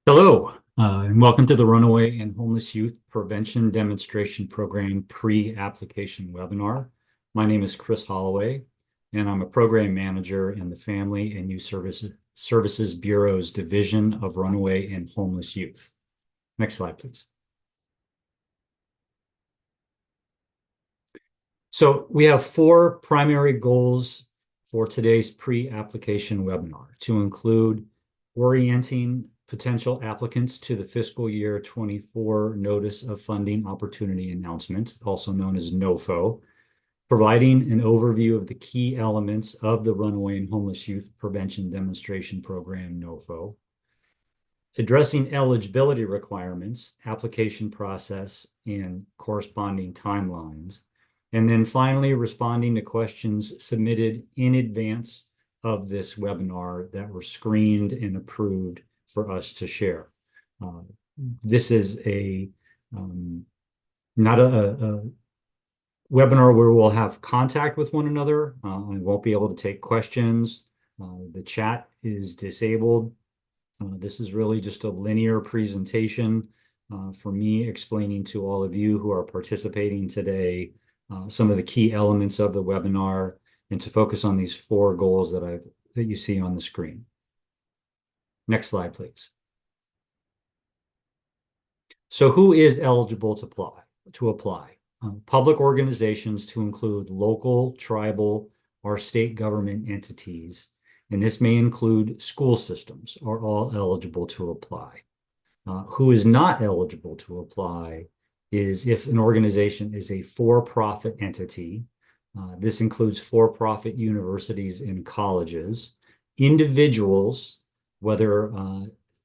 Hello, and welcome to the Runaway and Homeless Youth Prevention Demonstration Program pre-application webinar. My name is Chris Holloway, and I'm a program manager in the Family and Youth Services Bureau's Division of Runaway and Homeless Youth. Next slide, please. So we have four primary goals for today's pre-application webinar to include orienting potential applicants to the fiscal year 24 Notice of Funding Opportunity Announcement, also known as NOFO, providing an overview of the key elements of the Runaway and Homeless Youth Prevention Demonstration Program, NOFO, addressing eligibility requirements, application process, and corresponding timelines, and then finally responding to questions submitted in advance of this webinar that were screened and approved for us to share. This is not a webinar where we'll have contact with one another. I won't be able to take questions. The chat is disabled. This is really just a linear presentation for me explaining to all of you who are participating today some of the key elements of the webinar and to focus on these four goals that you see on the screen. Next slide, please. So who is eligible to apply? Public organizations to include local, tribal, or state government entities, and this may include school systems, are all eligible to apply. Who is not eligible to apply is if an organization is a for-profit entity. This includes for-profit universities and colleges, individuals, whether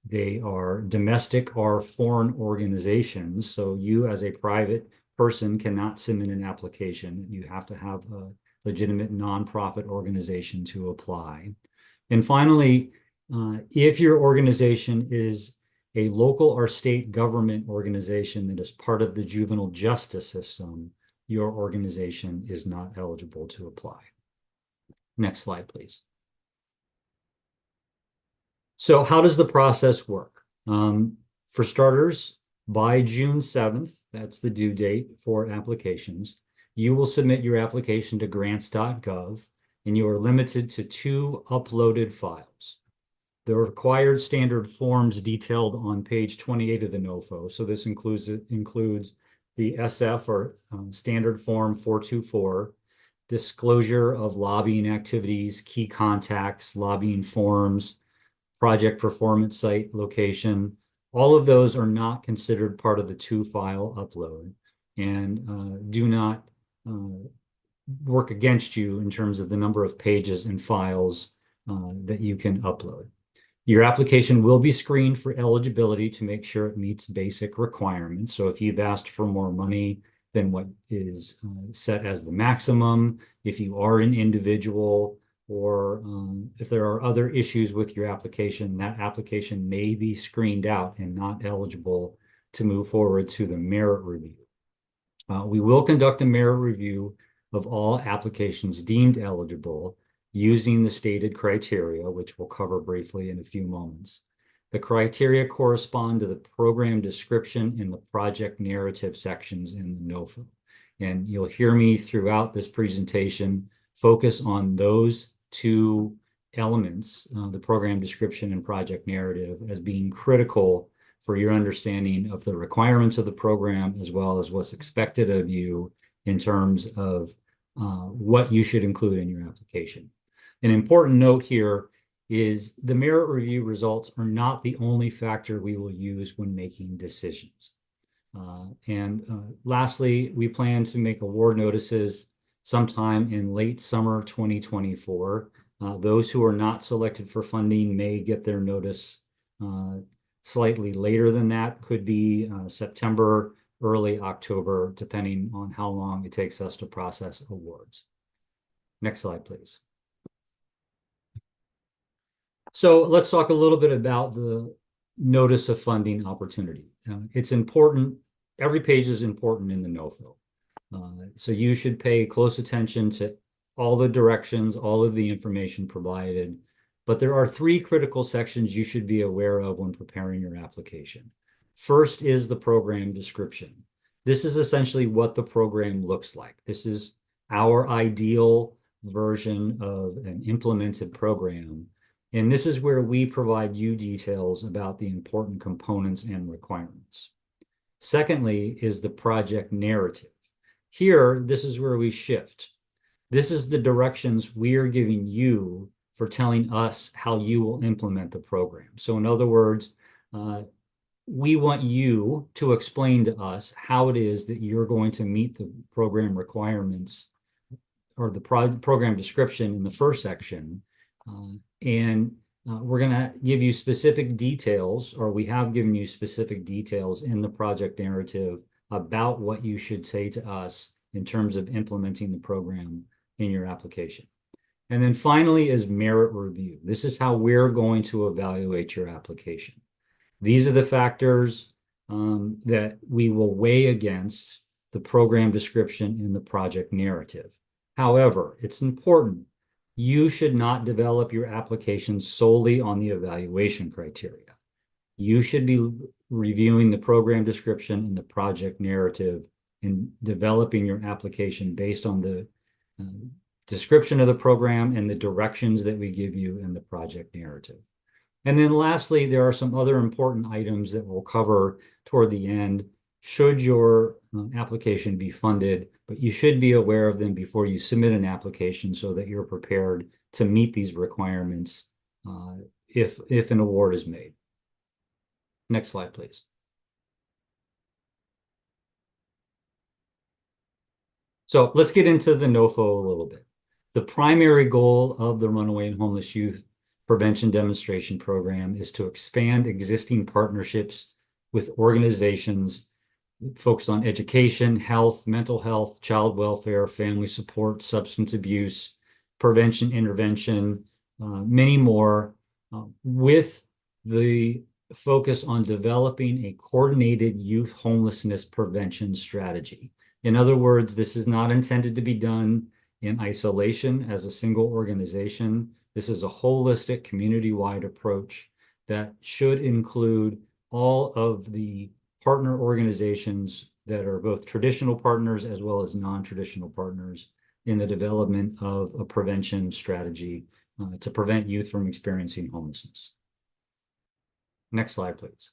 they are domestic or foreign organizations. So you as a private person cannot submit an application. You have to have a legitimate nonprofit organization to apply. And finally, if your organization is a local or state government organization that is part of the juvenile justice system, your organization is not eligible to apply. Next slide, please. So how does the process work? For starters, by June 7th, that's the due date for applications, you will submit your application to grants.gov, and you are limited to 2 uploaded files. The required standard forms detailed on page 28 of the NOFO. So this includes the SF or standard form 424, disclosure of lobbying activities, key contacts, lobbying forms, project performance site location. All of those are not considered part of the 2-file upload and do not work against you in terms of the number of pages and files that you can upload. Your application will be screened for eligibility to make sure it meets basic requirements. So if you've asked for more money than what is set as the maximum, if you are an individual, or if there are other issues with your application, that application may be screened out and not eligible to move forward to the merit review. We will conduct a merit review of all applications deemed eligible using the stated criteria, which we'll cover briefly in a few moments. The criteria correspond to the program description in the project narrative sections in the NOFO. And you'll hear me throughout this presentation focus on those 2 elements, the program description and project narrative, as being critical for your understanding of the requirements of the program, as well as what's expected of you in terms of what you should include in your application. An important note here is the merit review results are not the only factor we will use when making decisions. Lastly, we plan to make award notices sometime in late summer 2024. Those who are not selected for funding may get their notice slightly later than that, could be September, early October, depending on how long it takes us to process awards. Next slide, please. So let's talk a little bit about the notice of funding opportunity. It's important. Every page is important in the NOFO. So you should pay close attention to all the directions, all of the information provided. but there are three critical sections you should be aware of when preparing your application. First is the program description. This is essentially what the program looks like. This is our ideal version of an implemented program. And this is where we provide you details about the important components and requirements. Secondly is the project narrative. Here, this is where we shift. This is the directions we are giving you for telling us how you will implement the program. So in other words, we want you to explain to us how it is that you're going to meet the program requirements or the program description in the first section. We're going to give you specific details, or we have given you specific details in the project narrative about what you should say to us in terms of implementing the program in your application. And then finally is merit review. This is how we're going to evaluate your application. These are the factors that we will weigh against the program description in the project narrative. However, it's important. You should not develop your application solely on the evaluation criteria. You should be reviewing the program description and the project narrative and developing your application based on the description of the program and the directions that we give you in the project narrative. And then lastly, there are some other important items that we'll cover toward the end should your application be funded, but you should be aware of them before you submit an application so that you're prepared to meet these requirements if an award is made. Next slide, please. So let's get into the NOFO a little bit. The primary goal of the Runaway and Homeless Youth Prevention Demonstration Program is to expand existing partnerships with organizations focused on education, health, mental health, child welfare, family support, substance abuse, prevention, intervention, many more, with the focus on developing a coordinated youth homelessness prevention strategy. In other words, this is not intended to be done in isolation as a single organization. This is a holistic community-wide approach that should include all of the partner organizations that are both traditional partners as well as non-traditional partners in the development of a prevention strategy to prevent youth from experiencing homelessness. Next slide, please.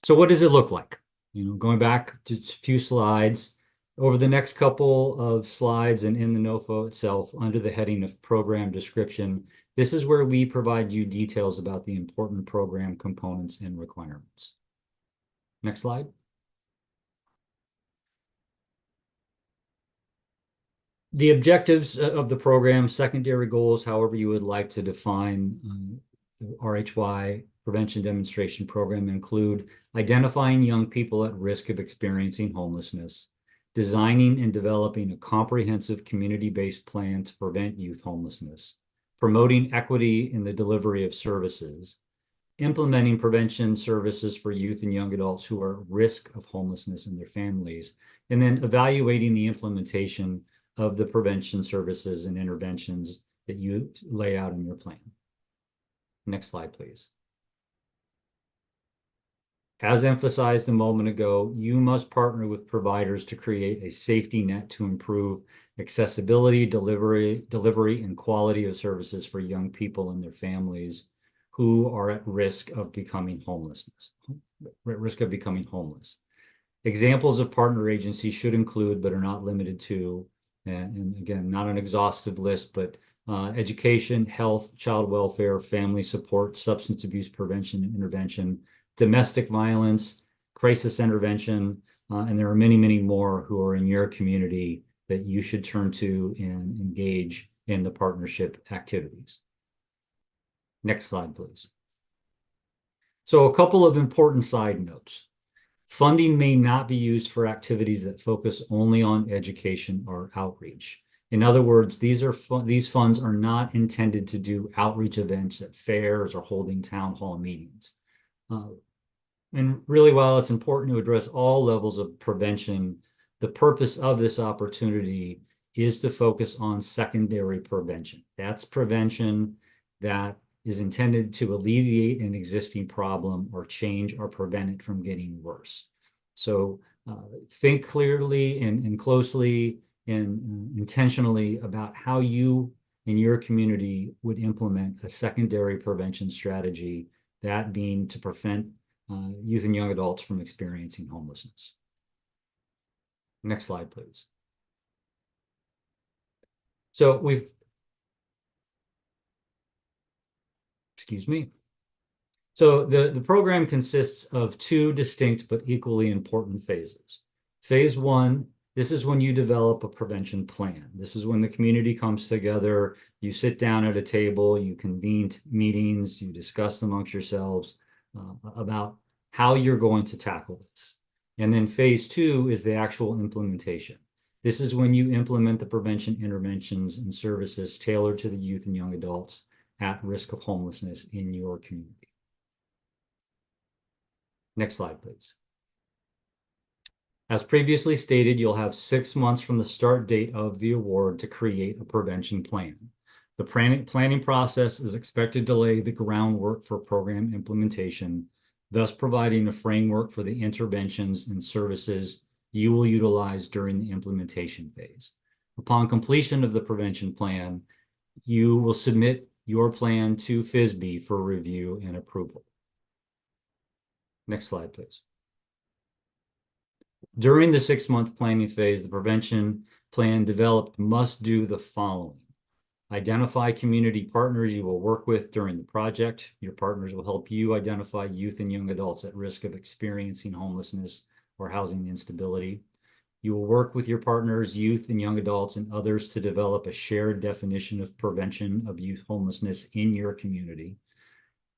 So what does it look like? Going back to a few slides, over the next couple of slides and in the NOFO itself, under the heading of program description, this is where we provide you details about the important program components and requirements. Next slide. The objectives of the program, secondary goals, however you would like to define the RHY Prevention Demonstration Program, include identifying young people at risk of experiencing homelessness, designing and developing a comprehensive community-based plan to prevent youth homelessness, promoting equity in the delivery of services, implementing prevention services for youth and young adults who are at risk of homelessness and their families, and then evaluating the implementation of the prevention services and interventions that you lay out in your plan. Next slide, please. As emphasized a moment ago, you must partner with providers to create a safety net to improve accessibility, delivery, and quality of services for young people and their families who are at risk of becoming homeless. Examples of partner agencies should include, but are not limited to, and again, not an exhaustive list, but education, health, child welfare, family support, substance abuse prevention and intervention, domestic violence, crisis intervention, and there are many, many more who are in your community that you should turn to and engage in the partnership activities. Next slide, please. So a couple of important side notes. Funding may not be used for activities that focus only on education or outreach. In other words, these funds are not intended to do outreach events at fairs or holding town hall meetings. And really, while it's important to address all levels of prevention, the purpose of this opportunity is to focus on secondary prevention. That's prevention that is intended to alleviate an existing problem or change or prevent it from getting worse. So think clearly and closely and intentionally about how you in your community would implement a secondary prevention strategy, that being to prevent youth and young adults from experiencing homelessness. Next slide, please. So excuse me. So the program consists of two distinct but equally important phases. Phase one, this is when you develop a prevention plan. This is when the community comes together, you sit down at a table, you convene meetings, you discuss amongst yourselves about how you're going to tackle this. And then phase two is the actual implementation. This is when you implement the prevention interventions and services tailored to the youth and young adults at risk of homelessness in your community. Next slide, please. As previously stated, you'll have 6 months from the start date of the award to create a prevention plan. The planning process is expected to lay the groundwork for program implementation, thus providing a framework for the interventions and services you will utilize during the implementation phase. Upon completion of the prevention plan, you will submit your plan to FISB for review and approval. Next slide, please. During the 6-month planning phase, the prevention plan developed must do the following. Identify community partners you will work with during the project. Your partners will help you identify youth and young adults at risk of experiencing homelessness or housing instability. You will work with your partners, youth and young adults, and others to develop a shared definition of prevention of youth homelessness in your community.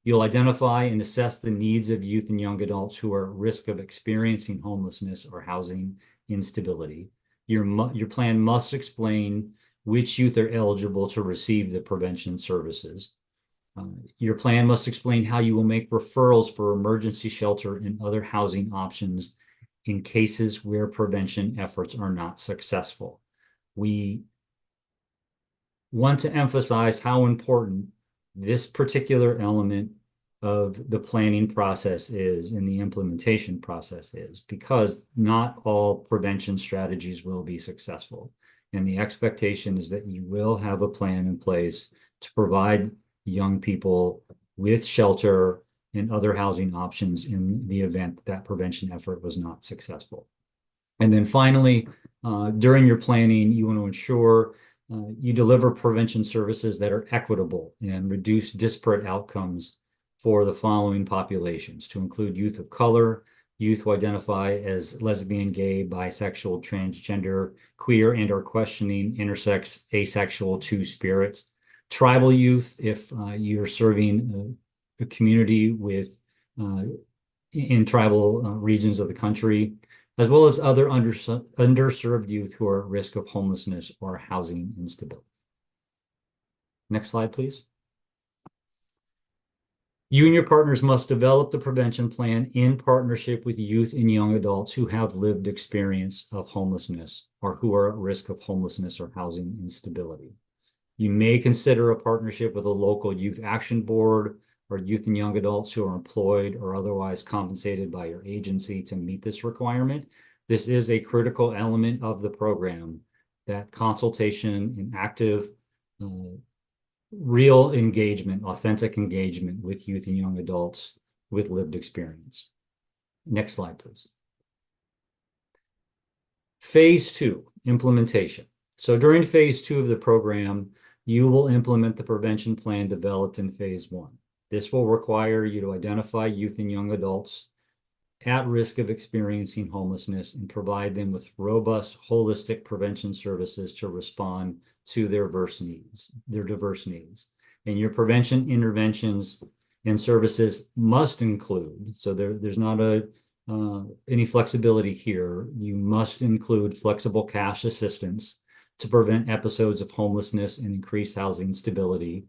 You'll identify and assess the needs of youth and young adults who are at risk of experiencing homelessness or housing instability. Your plan must explain which youth are eligible to receive the prevention services. Your plan must explain how you will make referrals for emergency shelter and other housing options in cases where prevention efforts are not successful. We want to emphasize how important this particular element of the planning process is and the implementation process is, because not all prevention strategies will be successful. And the expectation is that you will have a plan in place to provide young people with shelter and other housing options in the event that prevention effort was not successful. And then finally, during your planning, you want to ensure you deliver prevention services that are equitable and reduce disparate outcomes for the following populations, to include youth of color, youth who identify as lesbian, gay, bisexual, transgender, queer, and or questioning intersex, asexual, two-spirits, tribal youth, if you're serving a community with in tribal regions of the country, as well as other underserved youth who are at risk of homelessness or housing instability. Next slide, please. You and your partners must develop the prevention plan in partnership with youth and young adults who have lived experience of homelessness or who are at risk of homelessness or housing instability. You may consider a partnership with a local youth action board or youth and young adults who are employed or otherwise compensated by your agency to meet this requirement. This is a critical element of the program, that consultation and active, real engagement, authentic engagement with youth and young adults with lived experience. Next slide, please. Phase 2, implementation. So during phase 2 of the program, you will implement the prevention plan developed in phase 1. This will require you to identify youth and young adults at risk of experiencing homelessness and provide them with robust, holistic prevention services to respond to their diverse needs. And your prevention interventions and services must include, so there's not any flexibility here. You must include flexible cash assistance to prevent episodes of homelessness and increase housing stability.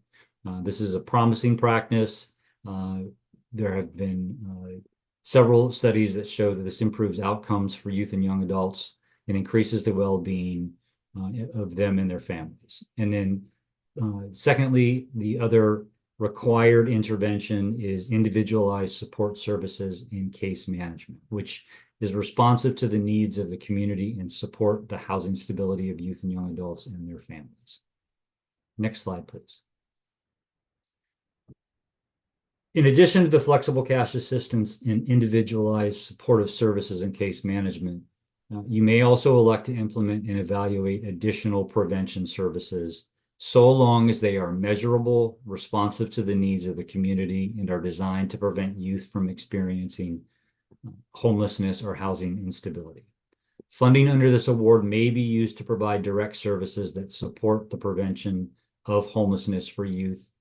This is a promising practice. There have been several studies that show that this improves outcomes for youth and young adults and increases the well-being of them and their families. And then secondly, the other required intervention is individualized support services in case management, which is responsive to the needs of the community and support the housing stability of youth and young adults and their families. Next slide, please. In addition to the flexible cash assistance and individualized supportive services and case management, you may also elect to implement and evaluate additional prevention services so long as they are measurable, responsive to the needs of the community, and are designed to prevent youth from experiencing homelessness or housing instability. Funding under this award may be used to provide direct services that support the prevention of homelessness for youth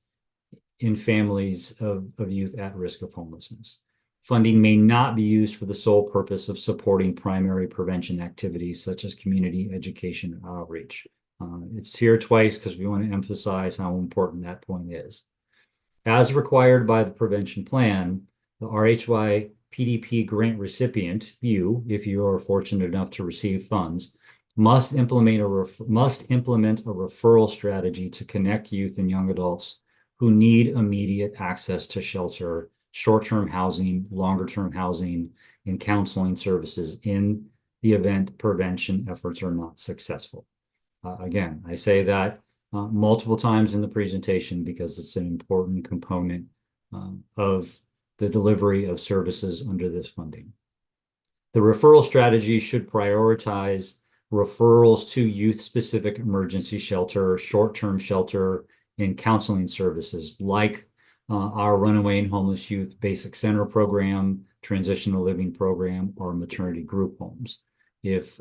in families of youth at risk of homelessness. Funding may not be used for the sole purpose of supporting primary prevention activities such as community education and outreach. It's here twice because we want to emphasize how important that point is. As required by the prevention plan, the RHY PDP grant recipient, you, if you are fortunate enough to receive funds, must implement a referral strategy to connect youth and young adults who need immediate access to shelter, short-term housing, longer-term housing, and counseling services in the event prevention efforts are not successful. Again, I say that multiple times in the presentation because it's an important component of the delivery of services under this funding. The referral strategy should prioritize referrals to youth-specific emergency shelter, short-term shelter, and counseling services like our Runaway and Homeless Youth Basic Center program, Transitional Living program, or maternity group homes. If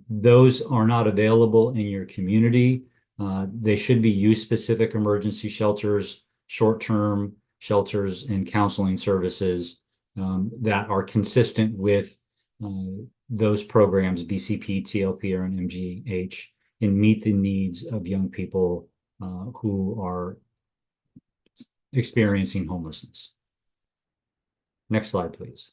those are not available in your community, they should be youth-specific emergency shelters, short-term shelters, and counseling services that are consistent with those programs, BCP, TLP, or an MGH, and meet the needs of young people who are experiencing homelessness. Next slide, please.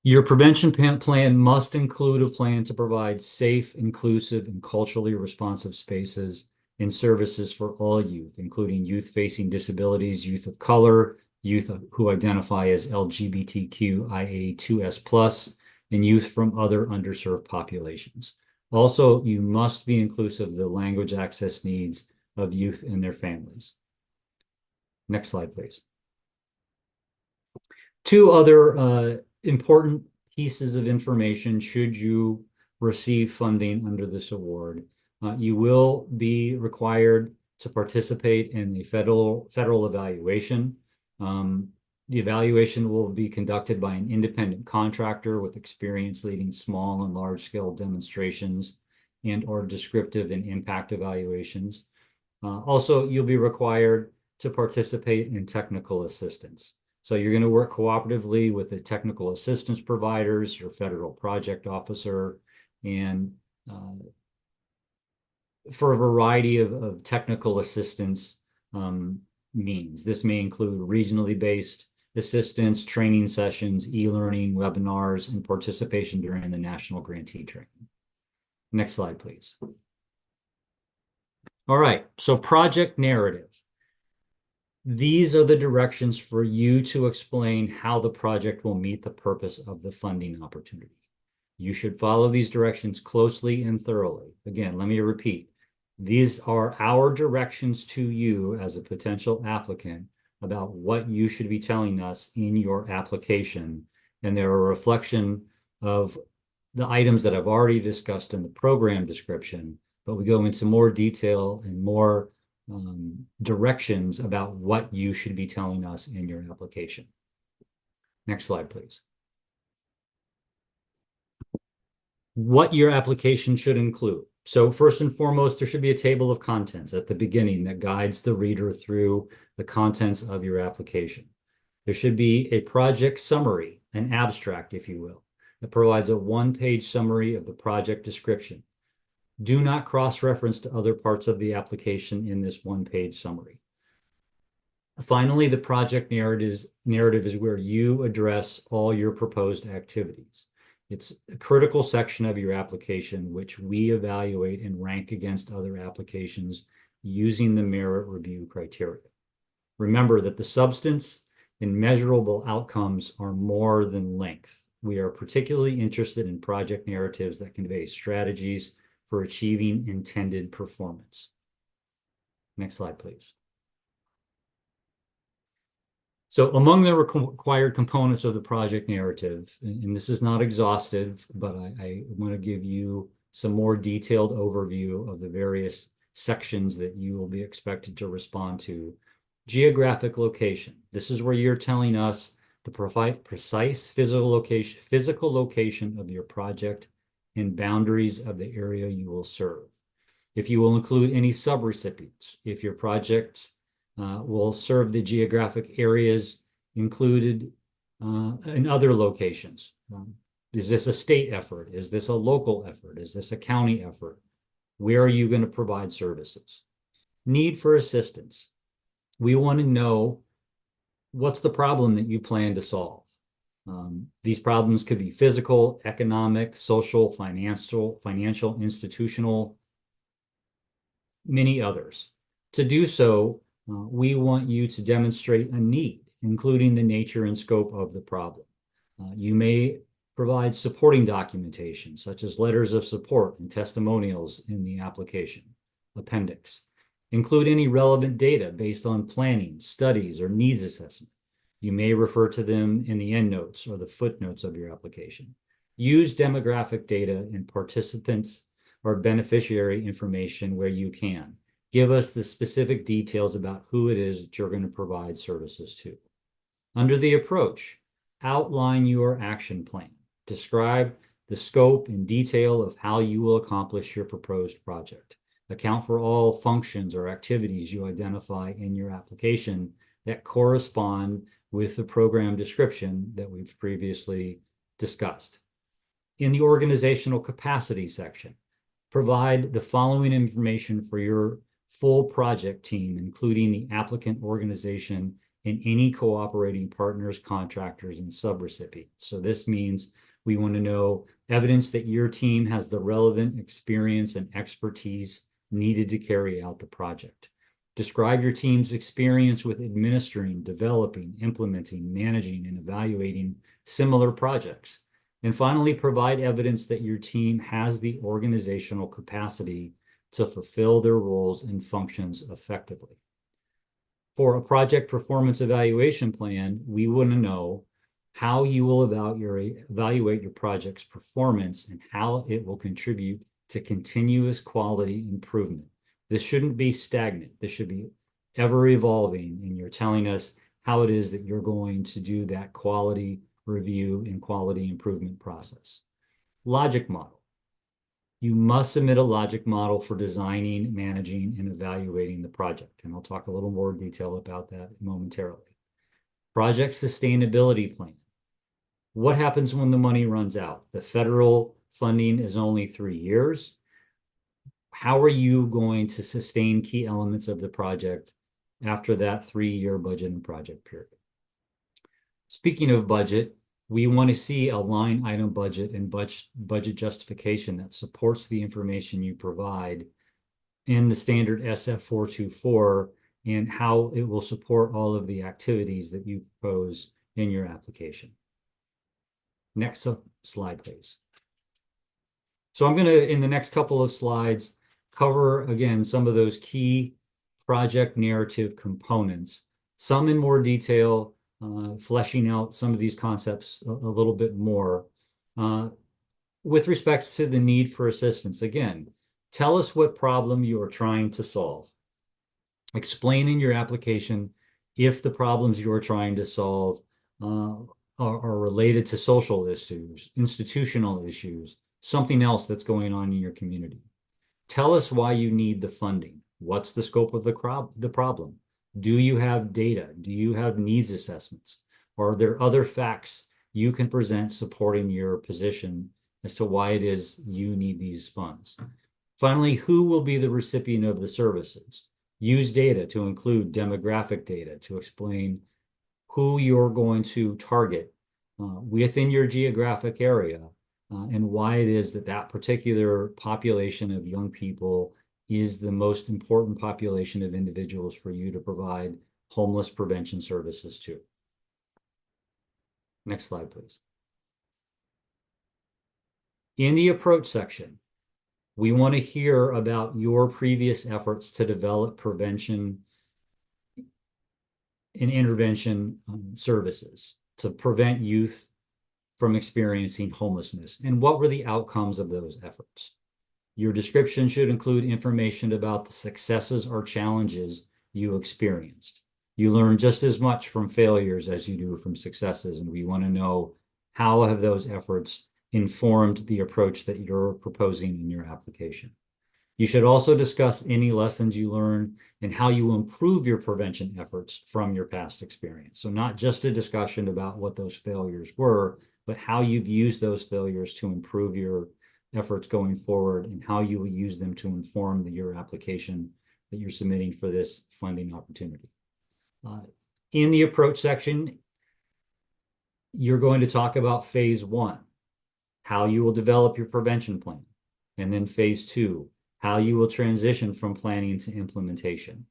Your prevention plan must include a plan to provide safe, inclusive, and culturally responsive spaces and services for all youth, including youth facing disabilities, youth of color, youth who identify as LGBTQIA2S+, and youth from other underserved populations. Also, you must be inclusive of the language access needs of youth and their families. Next slide, please. Two other important pieces of information should you receive funding under this award. You will be required to participate in the federal evaluation. The evaluation will be conducted by an independent contractor with experience leading small and large-scale demonstrations and/or descriptive and impact evaluations. Also, you'll be required to participate in technical assistance. So you're going to work cooperatively with the technical assistance providers, your federal project officer, and for a variety of technical assistance means. This may include regionally based assistance, training sessions, e-learning, webinars, and participation during the national grantee training. Next slide, please. All right, so project narrative. These are the directions for you to explain how the project will meet the purpose of the funding opportunity. You should follow these directions closely and thoroughly. Again, let me repeat. These are our directions to you as a potential applicant about what you should be telling us in your application. And they're a reflection of the items that I've already discussed in the program description, but we go into more detail and more directions about what you should be telling us in your application. Next slide, please. What your application should include. So first and foremost, there should be a table of contents at the beginning that guides the reader through the contents of your application. There should be a project summary, an abstract, if you will, that provides a one-page summary of the project description. Do not cross-reference to other parts of the application in this one-page summary. Finally, the project narrative is where you address all your proposed activities. It's a critical section of your application, which we evaluate and rank against other applications using the merit review criteria. Remember that the substance and measurable outcomes are more than length. We are particularly interested in project narratives that convey strategies for achieving intended performance. Next slide, please. So among the required components of the project narrative, and this is not exhaustive, but I want to give you some more detailed overview of the various sections that you will be expected to respond to. Geographic location. This is where you're telling us the precise physical location of your project and boundaries of the area you will serve. If you will include any subrecipients, if your projects will serve the geographic areas included in other locations. Is this a state effort? Is this a local effort? Is this a county effort? Where are you going to provide services? Need for assistance. We want to know what's the problem that you plan to solve. These problems could be physical, economic, social, financial, institutional, many others. To do so, we want you to demonstrate a need, including the nature and scope of the problem. You may provide supporting documentation, such as letters of support and testimonials in the application appendix. Include any relevant data based on planning, studies, or needs assessment. You may refer to them in the endnotes or the footnotes of your application. Use demographic data and participants or beneficiary information where you can. Give us the specific details about who it is that you're going to provide services to. Under the approach, outline your action plan. Describe the scope and detail of how you will accomplish your proposed project. Account for all functions or activities you identify in your application that correspond with the program description that we've previously discussed. In the organizational capacity section, provide the following information for your full project team, including the applicant organization and any cooperating partners, contractors, and subrecipients. So this means we want to know evidence that your team has the relevant experience and expertise needed to carry out the project. Describe your team's experience with administering, developing, implementing, managing, and evaluating similar projects. And finally, provide evidence that your team has the organizational capacity to fulfill their roles and functions effectively. For a project performance evaluation plan, we want to know how you will evaluate your project's performance and how it will contribute to continuous quality improvement. This shouldn't be stagnant. This should be ever evolving, and you're telling us how it is that you're going to do that quality review and quality improvement process. Logic model. You must submit a logic model for designing, managing, and evaluating the project. And I'll talk a little more detail about that momentarily. Project sustainability plan. What happens when the money runs out? The federal funding is only 3 years. How are you going to sustain key elements of the project after that 3-year budget and project period? Speaking of budget, we want to see a line item budget and budget justification that supports the information you provide in the standard SF424 and how it will support all of the activities that you propose in your application. Next slide, please. So I'm going to, in the next couple of slides, cover again some of those key project narrative components, some in more detail, fleshing out some of these concepts a little bit more. With respect to the need for assistance, again, tell us what problem you are trying to solve. Explain in your application if the problems you are trying to solve are related to social issues, institutional issues, something else that's going on in your community. Tell us why you need the funding. What's the scope of the problem? Do you have data? Do you have needs assessments? Or are there other facts you can present supporting your position as to why it is you need these funds? Finally, who will be the recipient of the services? Use data to include demographic data to explain who you're going to target within your geographic area and why it is that that particular population of young people is the most important population of individuals for you to provide homeless prevention services to. Next slide, please. In the approach section, we want to hear about your previous efforts to develop prevention and intervention services to prevent youth from experiencing homelessness, and what were the outcomes of those efforts. Your description should include information about the successes or challenges you experienced. You learn just as much from failures as you do from successes, and we want to know how have those efforts informed the approach that you're proposing in your application. You should also discuss any lessons you learn and how you improve your prevention efforts from your past experience. So not just a discussion about what those failures were, but how you've used those failures to improve your efforts going forward and how you will use them to inform your application that you're submitting for this funding opportunity. In the approach section, you're going to talk about phase 1, how you will develop your prevention plan, and then phase 2, how you will transition from planning to implementation.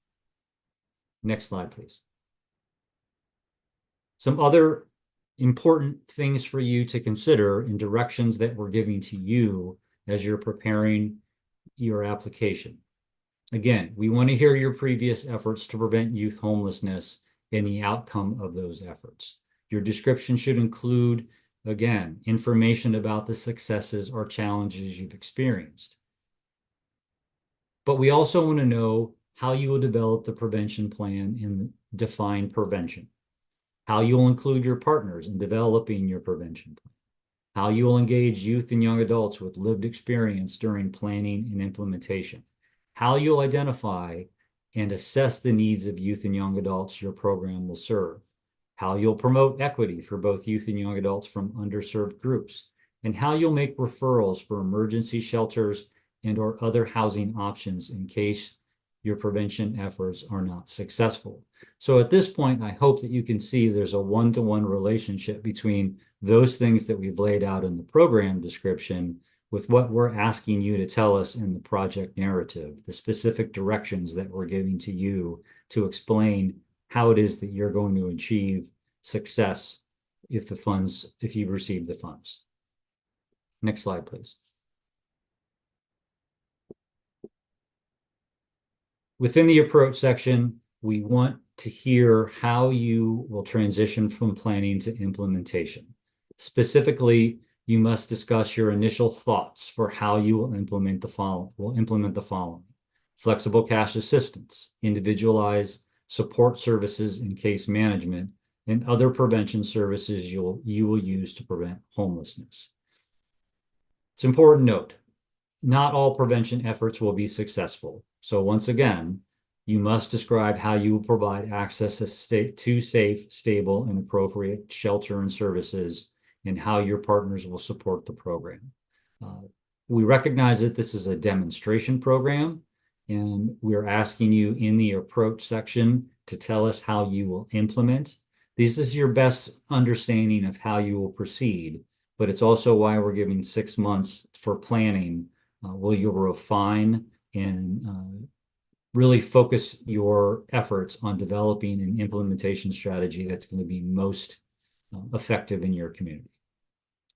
Next slide, please. Some other important things for you to consider in directions that we're giving to you as you're preparing your application. Again, we want to hear your previous efforts to prevent youth homelessness and the outcome of those efforts. Your description should include, again, information about the successes or challenges you've experienced. But we also want to know how you will develop the prevention plan and define prevention, how you'll include your partners in developing your prevention plan, how you will engage youth and young adults with lived experience during planning and implementation, how you'll identify and assess the needs of youth and young adults your program will serve, how you'll promote equity for both youth and young adults from underserved groups, and how you'll make referrals for emergency shelters and or other housing options in case your prevention efforts are not successful. So at this point, I hope that you can see there's a one-to-one relationship between those things that we've laid out in the program description with what we're asking you to tell us in the project narrative, the specific directions that we're giving to you to explain how it is that you're going to achieve success if you receive the funds. Next slide, please. Within the approach section, we want to hear how you will transition from planning to implementation. Specifically, you must discuss your initial thoughts for how you will implement the following. Flexible cash assistance, individualized support services and case management, and other prevention services you will use to prevent homelessness. It's important to note, not all prevention efforts will be successful. So once again, you must describe how you will provide access to safe, stable, and appropriate shelter and services, and how your partners will support the program. We recognize that this is a demonstration program, and we're asking you in the approach section to tell us how you will implement. This is your best understanding of how you will proceed, but it's also why we're giving 6 months for planning, where you'll refine and really focus your efforts on developing an implementation strategy that's going to be most effective in your community.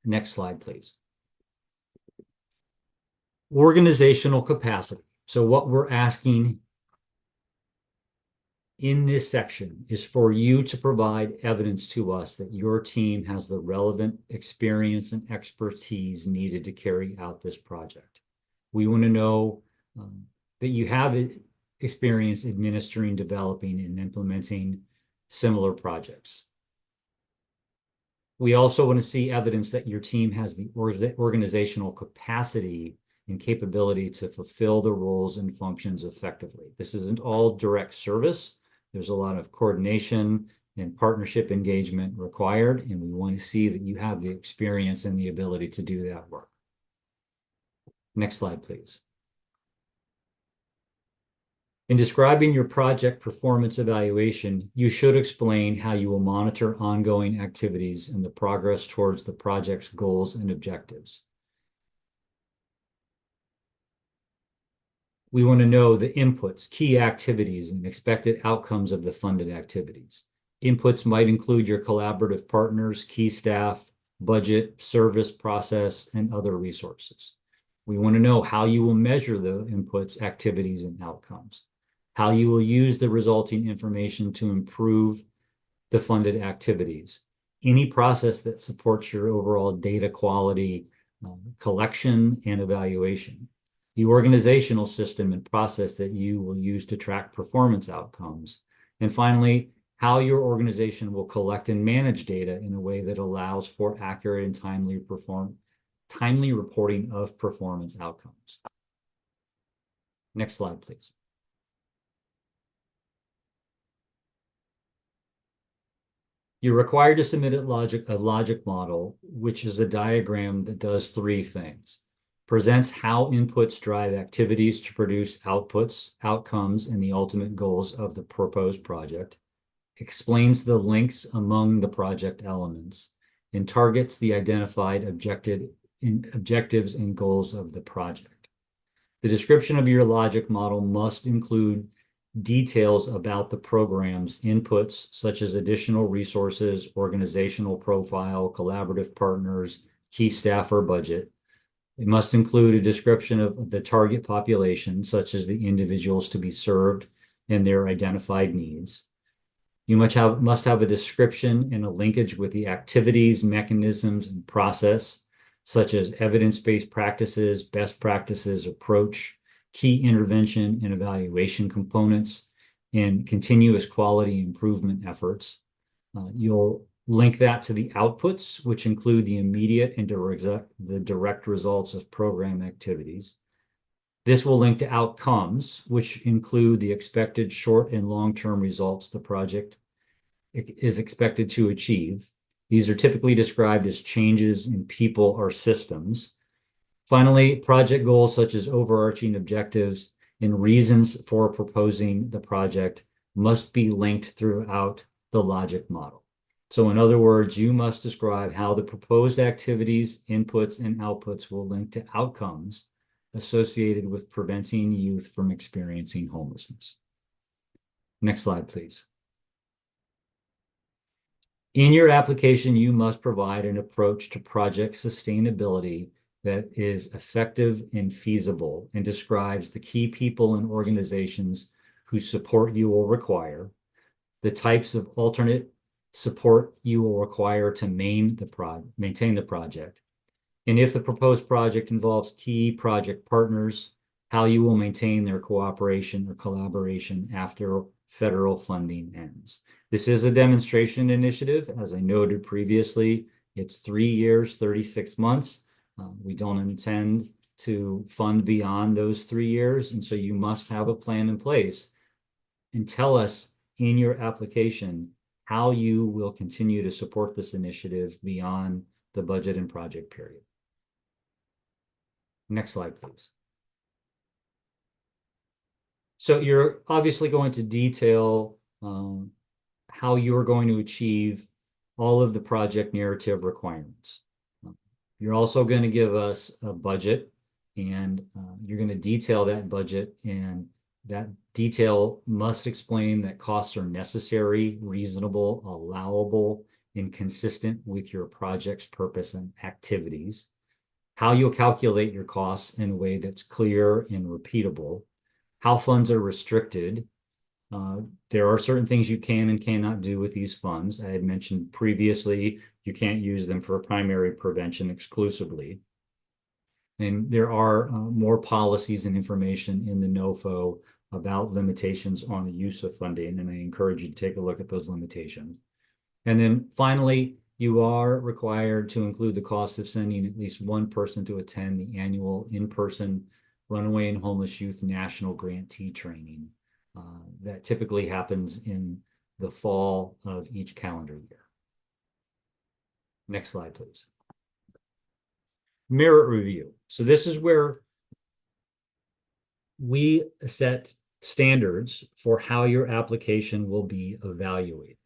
Next slide, please. Organizational capacity. So what we're asking in this section is for you to provide evidence to us that your team has the relevant experience and expertise needed to carry out this project. We want to know that you have experience administering, developing, and implementing similar projects. We also want to see evidence that your team has the organizational capacity and capability to fulfill the roles and functions effectively. This isn't all direct service. There's a lot of coordination and partnership engagement required, and we want to see that you have the experience and the ability to do that work. Next slide, please. In describing your project performance evaluation, you should explain how you will monitor ongoing activities and the progress towards the project's goals and objectives. We want to know the inputs, key activities, and expected outcomes of the funded activities. Inputs might include your collaborative partners, key staff, budget, service process, and other resources. We want to know how you will measure the inputs, activities, and outcomes, how you will use the resulting information to improve the funded activities, any process that supports your overall data quality, collection, and evaluation, the organizational system and process that you will use to track performance outcomes, and finally, how your organization will collect and manage data in a way that allows for accurate and timely reporting of performance outcomes. Next slide, please. You're required to submit a logic model, which is a diagram that does three things. Presents how inputs drive activities to produce outputs, outcomes, and the ultimate goals of the proposed project. Explains the links among the project elements, and targets the identified objectives and goals of the project. The description of your logic model must include details about the program's inputs, such as additional resources, organizational profile, collaborative partners, key staff, or budget. It must include a description of the target population, such as the individuals to be served and their identified needs. You must have a description and a linkage with the activities, mechanisms, and process, such as evidence-based practices, best practices, approach, key intervention and evaluation components, and continuous quality improvement efforts. You'll link that to the outputs, which include the immediate and the direct results of program activities. This will link to outcomes, which include the expected short and long-term results the project is expected to achieve. These are typically described as changes in people or systems. Finally, project goals such as overarching objectives and reasons for proposing the project must be linked throughout the logic model. So in other words, you must describe how the proposed activities, inputs, and outputs will link to outcomes associated with preventing youth from experiencing homelessness. Next slide, please. In your application, you must provide an approach to project sustainability that is effective and feasible and describes the key people and organizations whose support you will require, the types of alternate support you will require to maintain the project, and if the proposed project involves key project partners, how you will maintain their cooperation or collaboration after federal funding ends. This is a demonstration initiative. As I noted previously, it's 3 years, 36 months. We don't intend to fund beyond those 3 years, and so you must have a plan in place and tell us in your application how you will continue to support this initiative beyond the budget and project period. Next slide, please. So you're obviously going to detail how you are going to achieve all of the project narrative requirements. You're also going to give us a budget, and you're going to detail that budget, and that detail must explain that costs are necessary, reasonable, allowable, and consistent with your project's purpose and activities, how you'll calculate your costs in a way that's clear and repeatable, how funds are restricted. There are certain things you can and cannot do with these funds. I had mentioned previously, you can't use them for primary prevention exclusively. And there are more policies and information in the NOFO about limitations on the use of funding, and I encourage you to take a look at those limitations. And then finally, you are required to include the cost of sending at least one person to attend the annual in-person Runaway and Homeless Youth National Grantee Training. That typically happens in the fall of each calendar year. Next slide, please. Merit review. So this is where we set standards for how your application will be evaluated.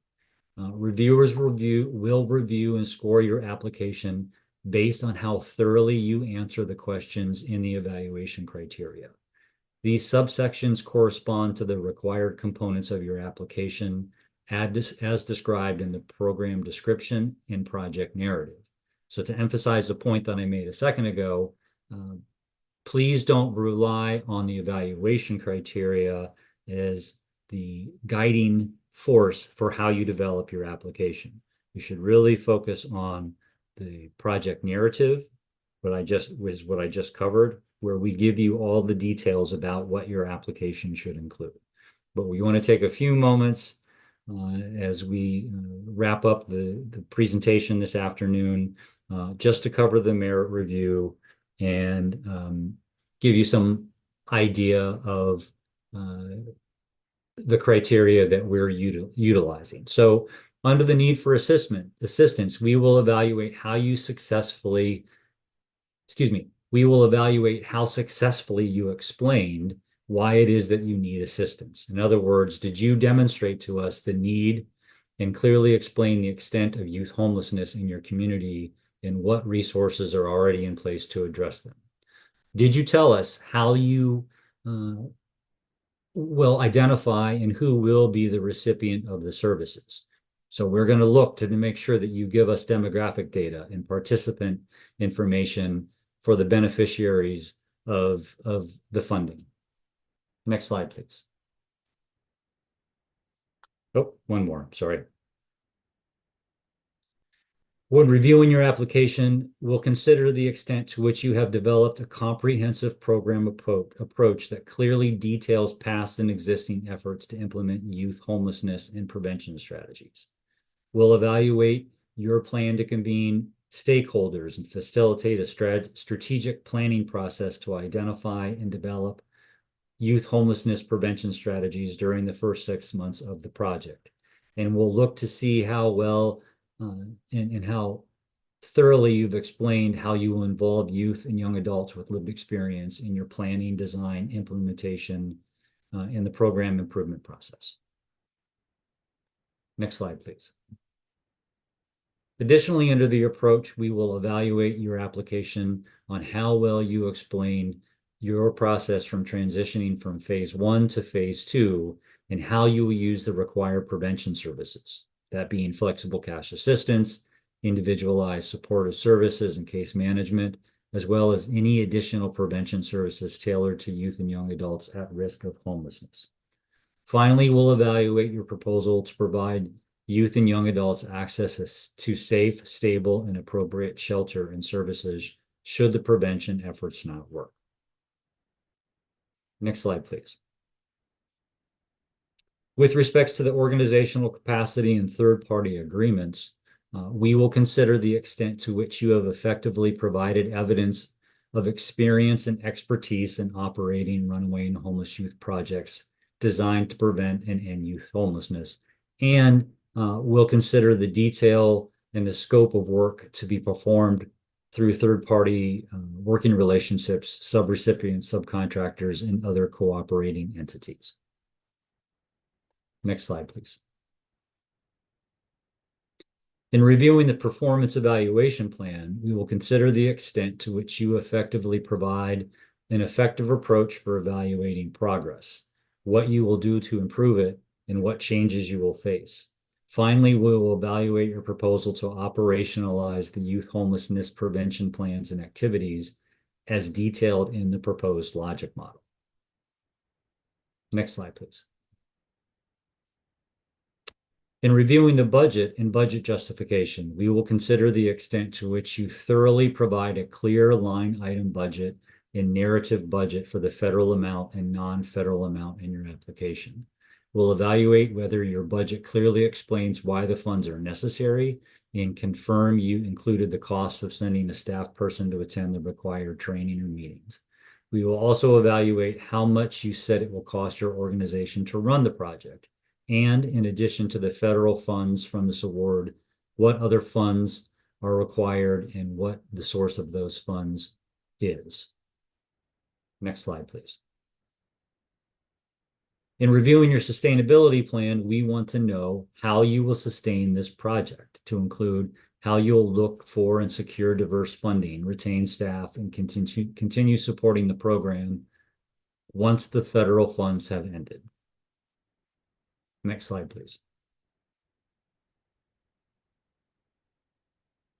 Reviewers will review and score your application based on how thoroughly you answer the questions in the evaluation criteria. These subsections correspond to the required components of your application as described in the program description and project narrative. So to emphasize the point that I made a second ago, please don't rely on the evaluation criteria as the guiding force for how you develop your application. You should really focus on the project narrative, what I just covered, where we give you all the details about what your application should include. But we want to take a few moments as we wrap up the presentation this afternoon, just to cover the merit review and give you some idea of the criteria that we're utilizing. So under the need for assistance, we will evaluate how successfully you explained why it is that you need assistance. In other words, did you demonstrate to us the need and clearly explain the extent of youth homelessness in your community and what resources are already in place to address them? Did you tell us how you will identify and who will be the recipient of the services? So we're going to look to make sure that you give us demographic data and participant information for the beneficiaries of the funding. Next slide, please. Oh, one more, sorry. When reviewing your application, we'll consider the extent to which you have developed a comprehensive program approach that clearly details past and existing efforts to implement youth homelessness and prevention strategies. We'll evaluate your plan to convene stakeholders and facilitate a strategic planning process to identify and develop youth homelessness prevention strategies during the first 6 months of the project. And we'll look to see how well and how thoroughly you've explained how you will involve youth and young adults with lived experience in your planning, design, implementation, in the program improvement process. Next slide, please. Additionally, under the approach, we will evaluate your application on how well you explained your process from transitioning from phase 1 to phase 2 and how you will use the required prevention services, that being flexible cash assistance, individualized supportive services and case management, as well as any additional prevention services tailored to youth and young adults at risk of homelessness. Finally, we'll evaluate your proposal to provide youth and young adults access to safe, stable, and appropriate shelter and services should the prevention efforts not work. Next slide, please. With respect to the organizational capacity and third-party agreements, we will consider the extent to which you have effectively provided evidence of experience and expertise in operating runaway and homeless youth projects designed to prevent and end youth homelessness. And we'll consider the detail and the scope of work to be performed through third-party working relationships, subrecipients, subcontractors, and other cooperating entities. Next slide, please. In reviewing the performance evaluation plan, we will consider the extent to which you effectively provide an effective approach for evaluating progress, what you will do to improve it, and what changes you will face. Finally, we will evaluate your proposal to operationalize the youth homelessness prevention plans and activities as detailed in the proposed logic model. Next slide, please. In reviewing the budget and budget justification, we will consider the extent to which you thoroughly provide a clear line item budget and narrative budget for the federal amount and non-federal amount in your application. We'll evaluate whether your budget clearly explains why the funds are necessary and confirm you included the costs of sending a staff person to attend the required training or meetings. We will also evaluate how much you said it will cost your organization to run the project. And in addition to the federal funds from this award, what other funds are required and what the source of those funds is. Next slide, please. In reviewing your sustainability plan, we want to know how you will sustain this project, to include how you'll look for and secure diverse funding, retain staff, and continue supporting the program once the federal funds have ended. Next slide, please.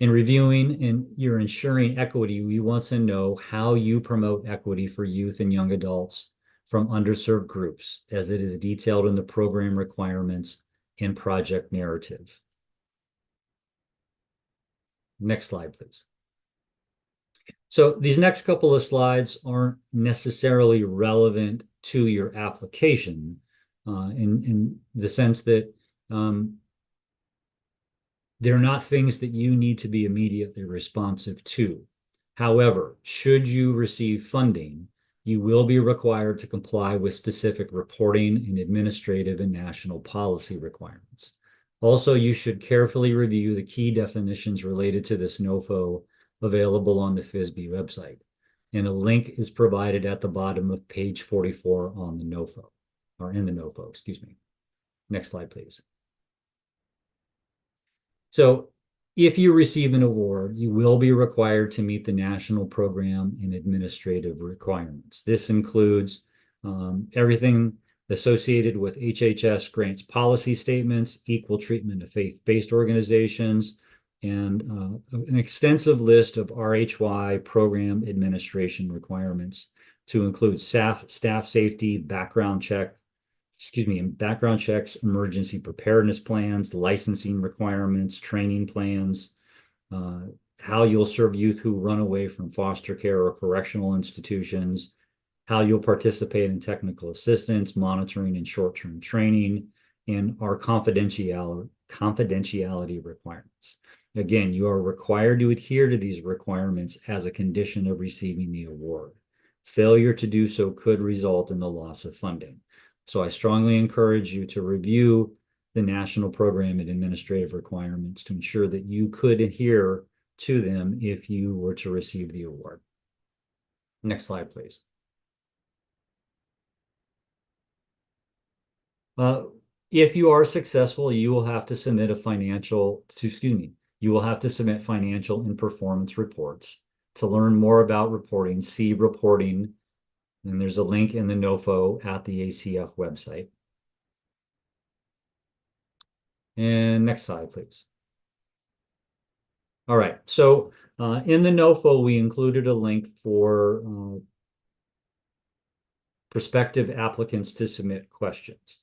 In reviewing and you're ensuring equity, we want to know how you promote equity for youth and young adults from underserved groups, as it is detailed in the program requirements and project narrative. Next slide, please. So these next couple of slides aren't necessarily relevant to your application in the sense that they're not things that you need to be immediately responsive to. However, should you receive funding, you will be required to comply with specific reporting and administrative and national policy requirements. Also, you should carefully review the key definitions related to this NOFO available on the FISB website. And a link is provided at the bottom of page 44 on the NOFO, or in the NOFO, excuse me. Next slide, please. So if you receive an award, you will be required to meet the national program and administrative requirements. This includes everything associated with HHS grants policy statements, equal treatment of faith-based organizations, and an extensive list of RHY program administration requirements to include staff safety, background checks, emergency preparedness plans, licensing requirements, training plans, how you'll serve youth who run away from foster care or correctional institutions, how you'll participate in technical assistance, monitoring, and short-term training, and our confidentiality requirements. Again, you are required to adhere to these requirements as a condition of receiving the award. Failure to do so could result in the loss of funding. So I strongly encourage you to review the national program and administrative requirements to ensure that you could adhere to them if you were to receive the award. Next slide, please. If you are successful, you will have to submit financial and performance reports. To learn more about reporting, see reporting, and there's a link in the NOFO at the ACF website. And next slide, please. All right, so in the NOFO, we included a link for prospective applicants to submit questions.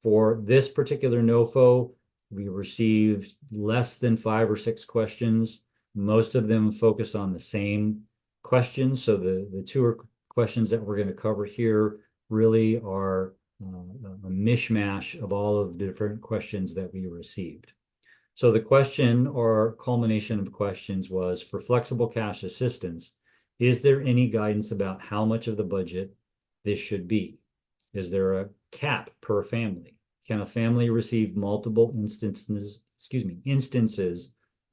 For this particular NOFO, we received less than 5 or 6 questions. Most of them focused on the same questions. So the two questions that we're going to cover here really are a mishmash of all of the different questions that we received. So the question or culmination of questions was, for flexible cash assistance, is there any guidance about how much of the budget this should be? Is there a cap per family? Can a family receive multiple instances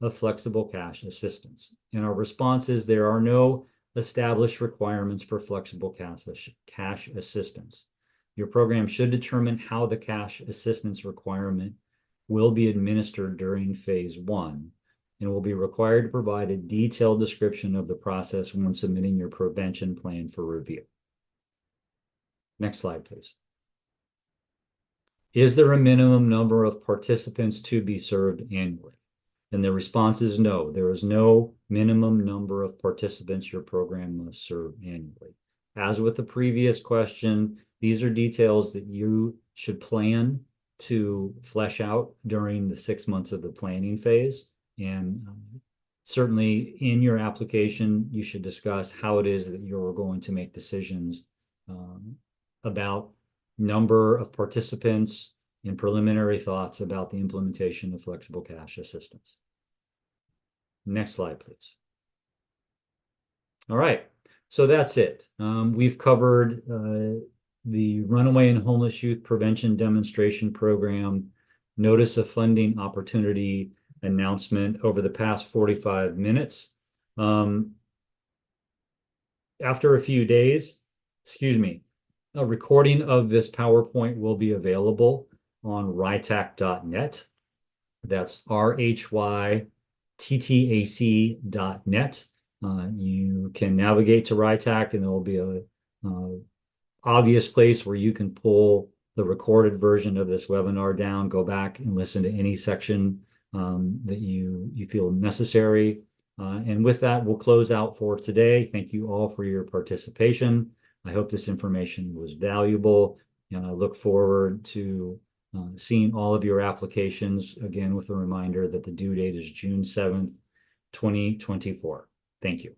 of flexible cash assistance? And our response is there are no established requirements for flexible cash assistance. Your program should determine how the cash assistance requirement will be administered during phase 1 and will be required to provide a detailed description of the process when submitting your prevention plan for review. Next slide, please. Is there a minimum number of participants to be served annually? And the response is no. There is no minimum number of participants your program must serve annually. As with the previous question, these are details that you should plan to flesh out during the 6 months of the planning phase. And certainly in your application, you should discuss how it is that you're going to make decisions about number of participants and preliminary thoughts about the implementation of flexible cash assistance. Next slide, please. All right, so that's it. We've covered the Runaway and Homeless Youth Prevention Demonstration Program Notice of Funding Opportunity announcement over the past 45 minutes. After a few days, a recording of this PowerPoint will be available on rytac.net. That's RHYTTAC.net. You can navigate to RYTAC and there will be a obvious place where you can pull the recorded version of this webinar down, go back and listen to any section that you feel necessary. And with that, we'll close out for today. Thank you all for your participation. I hope this information was valuable, and I look forward to seeing all of your applications, again, with a reminder that the due date is June 7th, 2024. Thank you.